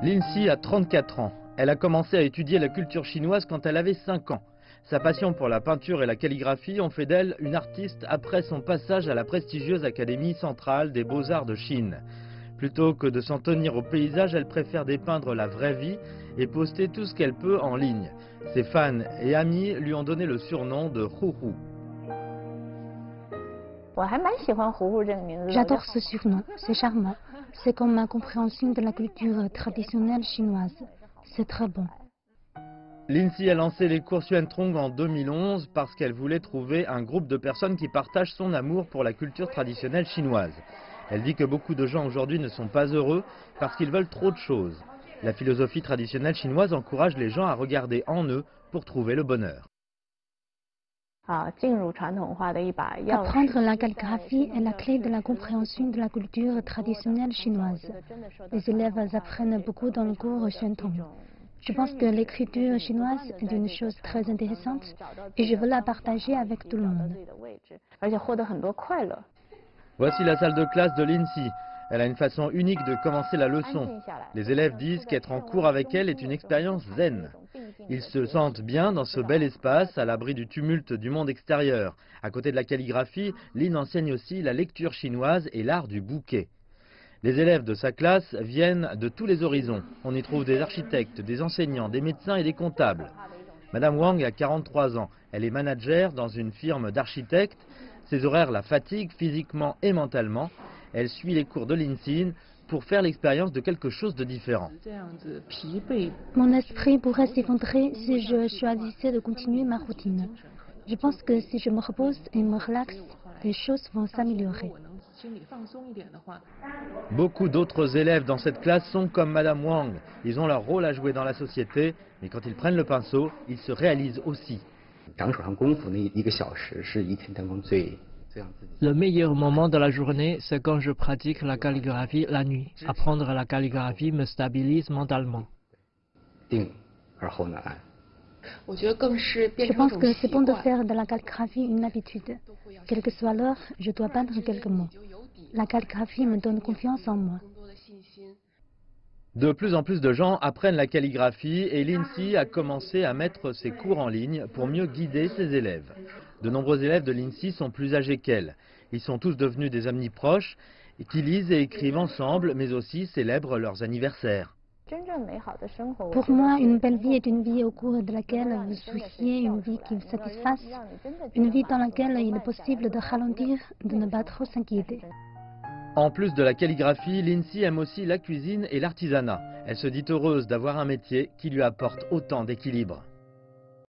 Lindsay a 34 ans. Elle a commencé à étudier la culture chinoise quand elle avait 5 ans. Sa passion pour la peinture et la calligraphie ont fait d'elle une artiste après son passage à la prestigieuse Académie centrale des beaux-arts de Chine. Plutôt que de s'en tenir au paysage, elle préfère dépeindre la vraie vie et poster tout ce qu'elle peut en ligne. Ses fans et amis lui ont donné le surnom de Hu Hu. J'adore ce surnom, c'est charmant. C'est comme ma compréhension de la culture traditionnelle chinoise. C'est très bon. Lindsay a lancé les cours Xuan Trong en 2011 parce qu'elle voulait trouver un groupe de personnes qui partagent son amour pour la culture traditionnelle chinoise. Elle dit que beaucoup de gens aujourd'hui ne sont pas heureux parce qu'ils veulent trop de choses. La philosophie traditionnelle chinoise encourage les gens à regarder en eux pour trouver le bonheur. Apprendre la calligraphie est la clé de la compréhension de la culture traditionnelle chinoise. Les élèves apprennent beaucoup dans le cours Xuan Trong. Je pense que l'écriture chinoise est une chose très intéressante et je veux la partager avec tout le monde. Voici la salle de classe de Lindsay. Elle a une façon unique de commencer la leçon. Les élèves disent qu'être en cours avec elle est une expérience zen. Ils se sentent bien dans ce bel espace, à l'abri du tumulte du monde extérieur. À côté de la calligraphie, Lin enseigne aussi la lecture chinoise et l'art du bouquet. Les élèves de sa classe viennent de tous les horizons. On y trouve des architectes, des enseignants, des médecins et des comptables. Madame Wang a 43 ans. Elle est manager dans une firme d'architectes. Ses horaires la fatiguent physiquement et mentalement. Elle suit les cours de Lindsay pour faire l'expérience de quelque chose de différent. Mon esprit pourrait s'effondrer si je choisissais de continuer ma routine. Je pense que si je me repose et me relaxe, les choses vont s'améliorer. Beaucoup d'autres élèves dans cette classe sont comme Madame Wang. Ils ont leur rôle à jouer dans la société, mais quand ils prennent le pinceau, ils se réalisent aussi. Le meilleur moment de la journée, c'est quand je pratique la calligraphie la nuit. Apprendre la calligraphie me stabilise mentalement. Je pense que c'est bon de faire de la calligraphie une habitude. Quelle que soit l'heure, je dois peindre quelques mots. La calligraphie me donne confiance en moi. De plus en plus de gens apprennent la calligraphie et Lindsay a commencé à mettre ses cours en ligne pour mieux guider ses élèves. De nombreux élèves de Lindsay sont plus âgés qu'elle. Ils sont tous devenus des amis proches qui lisent et écrivent ensemble, mais aussi célèbrent leurs anniversaires. Pour moi, une belle vie est une vie au cours de laquelle vous souhaitez une vie qui vous satisfasse, une vie dans laquelle il est possible de ralentir, de ne pas trop s'inquiéter. En plus de la calligraphie, Lindsay aime aussi la cuisine et l'artisanat. Elle se dit heureuse d'avoir un métier qui lui apporte autant d'équilibre.